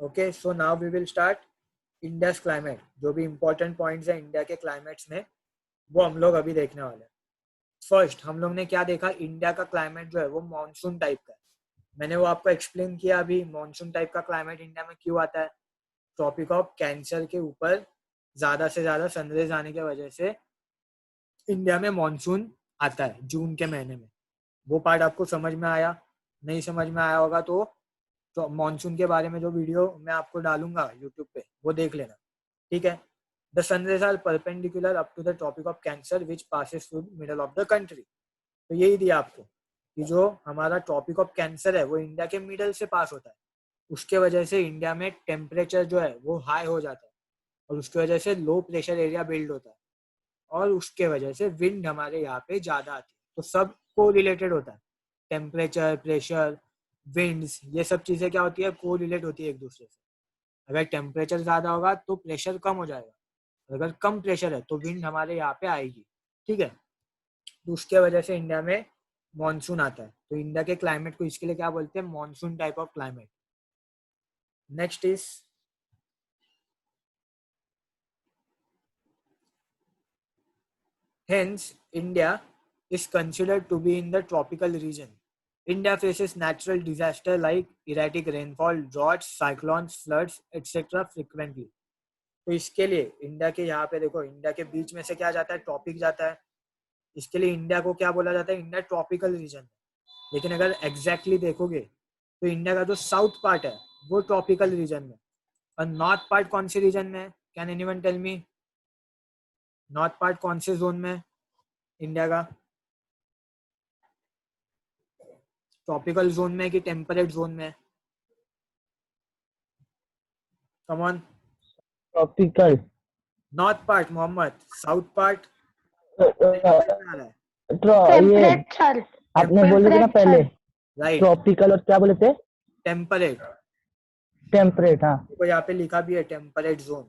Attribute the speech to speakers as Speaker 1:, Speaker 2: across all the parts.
Speaker 1: Okay, so now we will start India's climate. जो भी important points है India के क्लाइमेट्स में वो हम लोग अभी देखने वाले हैं। फर्स्ट हम लोग ने क्या देखा, इंडिया का क्लाइमेट जो है वो मानसून टाइप का है। मैंने वो आपको एक्सप्लेन किया अभी, मानसून टाइप का क्लाइमेट इंडिया में क्यों आता है। ट्रॉपिक ऑफ कैंसर के ऊपर ज्यादा से ज्यादा सनरेज आने की वजह से इंडिया में मानसून आता है जून के महीने में। वो पार्ट आपको समझ में आया? नहीं समझ में आया होगा तो मानसून के बारे में जो वीडियो मैं आपको डालूंगा यूट्यूब पे वो देख लेना, ठीक है। The sunrays are perpendicular up to the tropic of cancer which passes through middle of the country. तो यही दिया आपको कि जो हमारा ट्रॉपिक ऑफ कैंसर है वो इंडिया के मिडल से पास होता है। उसके वजह से इंडिया में टेम्परेचर जो है वो हाई हो जाता है और उसकी वजह से लो प्रेशर एरिया बिल्ड होता है और उसके वजह से विंड हमारे यहाँ पे ज़्यादा आती है। तो सब को रिलेटेड होता है, टेम्परेचर, प्रेशर, विंड्स, ये सब चीज़ें क्या होती है, को रिलेट होती है एक दूसरे से। अगर टेम्परेचर ज़्यादा होगा तो प्रेशर कम हो जाएगा, अगर कम प्रेशर है तो विंड हमारे यहाँ पे आएगी, ठीक है। तो उसके वजह से इंडिया में मानसून आता है। तो इंडिया के क्लाइमेट को इसके लिए क्या बोलते हैं, monsoon type of climate. Next is hence India is considered to be in the tropical region. India faces natural disaster like erratic rainfall, droughts, cyclones, floods, etc. frequently. तो इसके लिए इंडिया के यहाँ पे देखो, इंडिया के बीच में से क्या जाता है, टॉपिक जाता है। इसके लिए इंडिया को क्या बोला जाता है, इंडिया ट्रॉपिकल रीजन। लेकिन अगर एग्जैक्टली देखोगे तो इंडिया का जो साउथ पार्ट है वो ट्रॉपिकल रीजन में, और नॉर्थ पार्ट कौन से रीजन में है? Can anyone tell me, north part कौन से जोन में इंडिया का? ट्रॉपिकल जोन में कि टेम्परेट जोन में? Come on.
Speaker 2: Tropical.
Speaker 1: North part Mohammad, south part
Speaker 2: ये
Speaker 3: टेम्परेचर
Speaker 2: आपने बोले थे ना पहले,
Speaker 1: राइट,
Speaker 2: ट्रॉपिकल और क्या बोले थे?
Speaker 1: टेम्परेट।
Speaker 2: टेम्परेट। हाँ,
Speaker 1: देखो यहाँ पे लिखा भी है टेम्परेट जोन।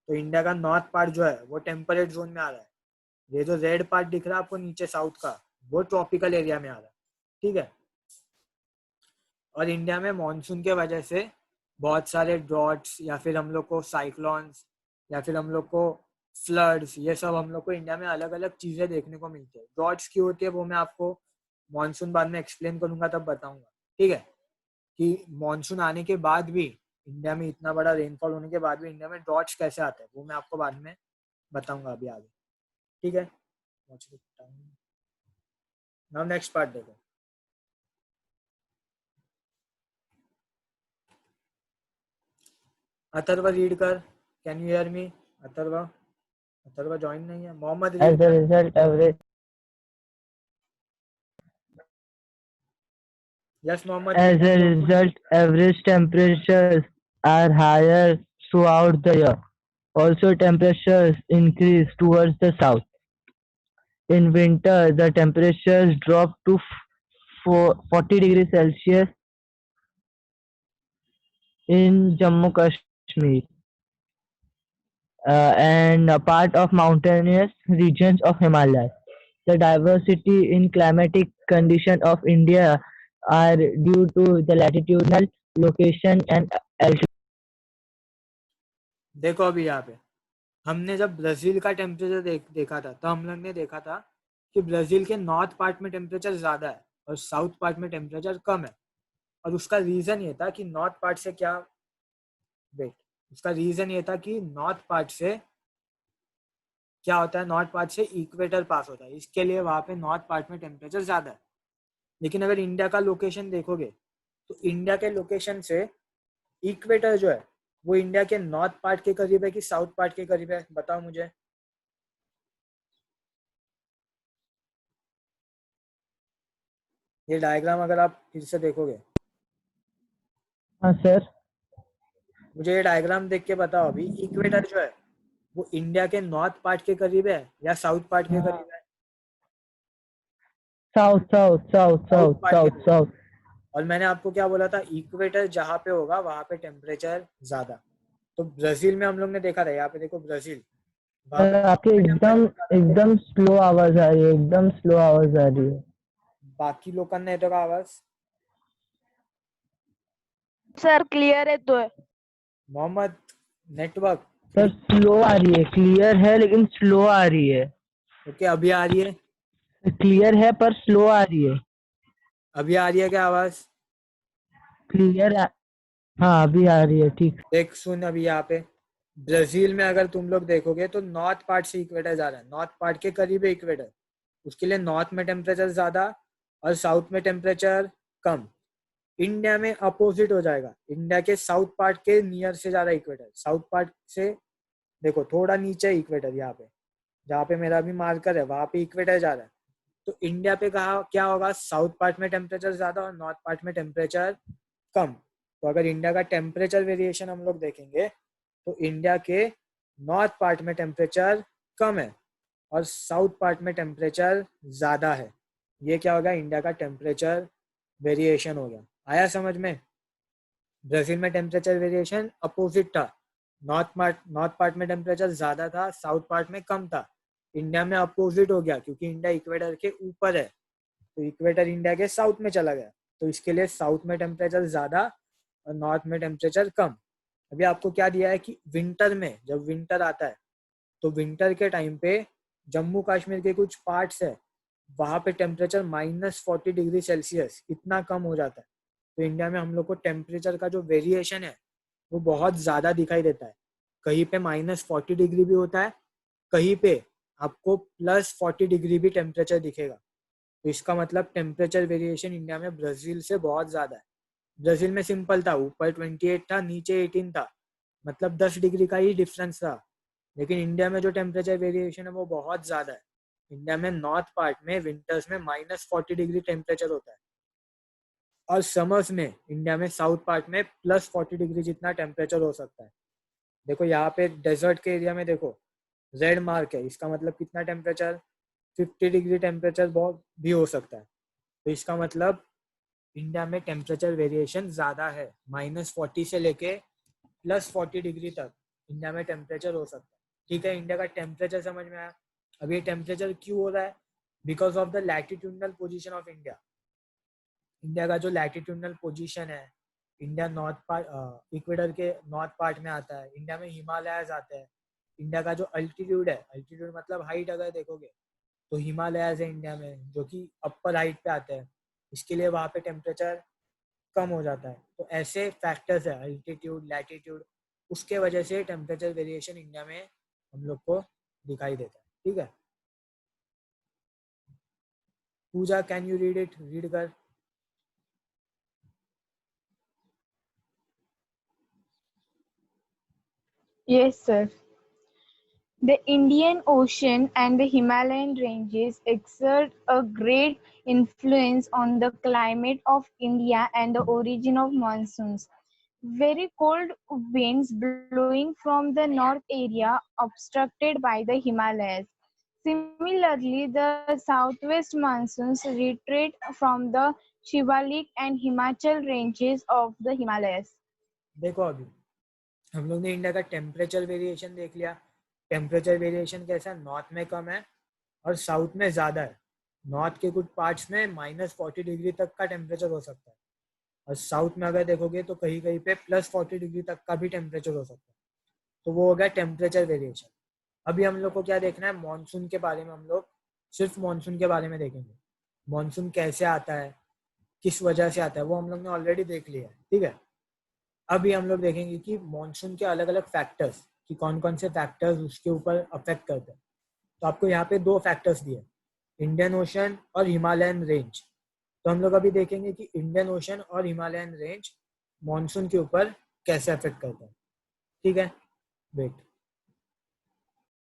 Speaker 1: तो इंडिया का नॉर्थ पार्ट जो है वो टेम्परेट जोन में आ रहा है। ये जो रेड पार्ट दिख रहा है आपको नीचे साउथ का, वो ट्रॉपिकल एरिया में आ रहा है, ठीक है। और इंडिया में मानसून के वजह से बहुत सारे ड्रॉट्स या फिर हम लोग को साइक्लोन्स या फिर हम लोग को फ्लड्स, ये सब हम लोग को इंडिया में अलग अलग चीजें देखने को मिलती है। ड्रॉट्स क्यों होती है वो मैं आपको मानसून बाद में एक्सप्लेन करूंगा, तब बताऊंगा, ठीक है। कि मानसून आने के बाद भी इंडिया में इतना बड़ा रेनफॉल होने के बाद भी इंडिया में ड्रॉट्स कैसे आते हैं वो मैं आपको बाद में बताऊंगा अभी आगे, ठीक है। नाउ नेक्स्ट पार्ट देखो। अथर्व रीड कर, can you hear me? Atharva, Atharva join नहीं है। मोहम्मद रीड
Speaker 2: एज अ
Speaker 1: कर।
Speaker 2: Result average
Speaker 1: yes Mohammad read.
Speaker 2: As a result, average temperatures are higher throughout the year. Also, temperatures increase towards the south. In winter, the temperatures drop to 40 degrees Celsius in Jammu Kashmir and a part of mountainous regions of Himalayas. The diversity in climatic condition of India are due to the latitudinal location and altitude.
Speaker 1: देखो अभी यहाँ पे हमने जब Brazil का temperature देखा था तो हम लोग ने देखा था कि ब्राजील के नॉर्थ पार्ट में टेम्परेचर ज्यादा है और साउथ पार्ट में टेम्परेचर कम है। और उसका रीजन ये था कि नॉर्थ पार्ट से क्या, वेट, उसका रीजन ये था कि नॉर्थ पार्ट से क्या होता है, नॉर्थ पार्ट से इक्वेटर पास होता है, इसके लिए वहां पे नॉर्थ पार्ट में टेम्परेचर ज्यादा है। लेकिन अगर इंडिया का लोकेशन देखोगे तो इंडिया के लोकेशन से इक्वेटर जो है वो इंडिया के नॉर्थ पार्ट के करीब है कि साउथ पार्ट के करीब है, बताओ मुझे। ये डायग्राम अगर आप फिर से देखोगे,
Speaker 2: हाँ सर।
Speaker 1: मुझे ये डायग्राम देख के बताओ अभी, इक्वेटर जो है वो इंडिया के नॉर्थ पार्ट के करीब है या साउथ पार्ट के करीब है?
Speaker 2: South south south
Speaker 1: south
Speaker 2: south
Speaker 1: part के
Speaker 2: साउथ
Speaker 1: करीब।
Speaker 2: साउथ।
Speaker 1: और मैंने आपको क्या बोला था, इक्वेटर जहाँ पे होगा वहां पे टेम्परेचर ज्यादा। तो ब्राजील में हम लोग ने देखा था, यहाँ पे देखो ब्राजील, वहां पे
Speaker 2: आपके एकदम
Speaker 1: टेम्परेचर ज्यादा।
Speaker 2: एकदम स्लो आवाज आ रही है, एकदम स्लो आवाज आ रही है।
Speaker 1: बाकी लोकांना येतो का आवाज?
Speaker 3: सर क्लियर है तो
Speaker 1: मोहम्मद नेटवर्क
Speaker 2: सर स्लो आ रही है, क्लियर है लेकिन स्लो आ रही है।
Speaker 1: ओके, अभी आ रही है?
Speaker 2: क्लियर है पर स्लो आ रही है।
Speaker 1: अभी आ रही है क्या आवाज?
Speaker 2: क्लियर हाँ अभी आ रही है, ठीक।
Speaker 1: देख सुन, अभी यहाँ पे ब्राजील में अगर तुम लोग देखोगे तो नॉर्थ पार्ट से इक्वेटर जा रहा है, नॉर्थ पार्ट के करीब है इक्वेटर, उसके लिए नॉर्थ में टेम्परेचर ज्यादा और साउथ में टेम्परेचर कम। इंडिया में अपोजिट हो जाएगा, इंडिया के साउथ पार्ट के नियर से जा रहा है इक्वेटर, साउथ पार्ट से देखो थोड़ा नीचे है इक्वेटर, यहाँ पे जहाँ पे मेरा अभी मार्कर है वहां पे इक्वेटर जा रहा है। तो इंडिया पे कहा क्या होगा, साउथ पार्ट में टेम्परेचर ज्यादा और नॉर्थ पार्ट में टेम्परेचर कम। तो अगर इंडिया का टेम्परेचर वेरिएशन हम लोग देखेंगे तो इंडिया के नॉर्थ पार्ट में टेम्परेचर कम है और साउथ पार्ट में टेम्परेचर ज्यादा है। ये क्या होगा, इंडिया का टेम्परेचर वेरिएशन हो गया। आया समझ में? ब्राजील में टेम्परेचर वेरिएशन अपोजिट था, नॉर्थ पार्ट में टेम्परेचर ज्यादा था, साउथ पार्ट में कम था। इंडिया में अपोजिट हो गया क्योंकि इंडिया इक्वेटर के ऊपर है, तो इक्वेटर इंडिया के साउथ में चला गया, तो इसके लिए साउथ में टेम्परेचर ज्यादा और नॉर्थ में टेम्परेचर कम। अभी आपको क्या दिया है कि विंटर में, जब विंटर आता है तो विंटर के टाइम पे जम्मू कश्मीर के कुछ पार्ट्स है वहां पे टेम्परेचर -40 डिग्री सेल्सियस इतना कम हो जाता है। तो इंडिया में हम लोग को टेम्परेचर का जो वेरिएशन है वो बहुत ज्यादा दिखाई देता है, कहीं पे -40 डिग्री भी होता है, कहीं पे आपको +40 डिग्री भी टेम्परेचर दिखेगा। तो इसका मतलब टेम्परेचर वेरिएशन इंडिया में ब्राजील से बहुत ज्यादा है। ब्राजील में सिंपल था, ऊपर 28 था नीचे 18 था, मतलब 10 डिग्री का ही डिफरेंस था। लेकिन इंडिया में जो टेम्परेचर वेरिएशन है वो बहुत ज्यादा है। इंडिया में नॉर्थ पार्ट में विंटर्स में -40 डिग्री टेम्परेचर होता है और समर्स में इंडिया में साउथ पार्ट में +40 डिग्री जितना टेम्परेचर हो सकता है। देखो यहाँ पे डेजर्ट के एरिया में देखो रेड मार्क है, इसका मतलब कितना टेम्परेचर, 50 डिग्री टेम्परेचर बहुत भी हो सकता है। तो इसका मतलब इंडिया में टेम्परेचर वेरिएशन ज्यादा है, -40 से लेके +40 डिग्री तक इंडिया में टेम्परेचर हो सकता है। ठीक है, इंडिया का टेम्परेचर समझ में आया। अब ये टेम्परेचर क्यों हो रहा है, because of the latitudinal position of India. India का जो लैटिट्यूडनल पोजीशन है, इंडिया नॉर्थ पार्ट इक्वेटर के नॉर्थ पार्ट में आता है, इंडिया में हिमालयाज आते हैं। इंडिया का जो अल्टीट्यूड है, अल्टीट्यूड मतलब हाइट अगर देखोगे तो हिमालयाज है इंडिया में जो कि अपर हाइट पे आते हैं, इसके लिए वहाँ पे टेम्परेचर कम हो जाता है। तो ऐसे फैक्टर्स है अल्टीट्यूड लैटिट्यूड, उसके वजह से टेम्परेचर वेरिएशन इंडिया में हम लोग को दिखाई देता है। ठीक है, Pooja can you read it, read कर।
Speaker 3: yes sir. The Indian Ocean and the Himalayan ranges exert a great influence on the climate of India and the origin of monsoons. Very cold winds blowing from the north area obstructed by the Himalayas. Similarly, the southwest monsoons retreat from the Shivalik and Himachal ranges of the Himalayas.
Speaker 1: देखो अभी हम लोग ने India का temperature variation देख लिया। Temperature variation कैसा है, नॉर्थ में कम है और साउथ में ज्यादा है। नॉर्थ के कुछ पार्ट्स में -40 डिग्री तक का टेम्परेचर हो सकता है और साउथ में अगर देखोगे तो कहीं कहीं पे +40 डिग्री तक का भी टेम्परेचर हो सकता है। तो वो हो गया टेम्परेचर वेरिएशन। अभी हम लोग को क्या देखना है, मानसून के बारे में हम लोग सिर्फ मानसून के बारे में देखेंगे। मानसून कैसे आता है, किस वजह से आता है, वो हम लोग ने ऑलरेडी देख लिया है। ठीक है, अभी हम लोग देखेंगे कि मानसून के अलग अलग फैक्टर्स, कि कौन कौन से फैक्टर्स उसके ऊपर अफेक्ट करते हैं। तो आपको यहाँ पे 2 फैक्टर्स दिए, इंडियन ओशन और हिमालयन रेंज। तो हम लोग अभी देखेंगे कि इंडियन ओशन और हिमालयन रेंज मानसून के ऊपर कैसे अफेक्ट करता है। ठीक है, वेट।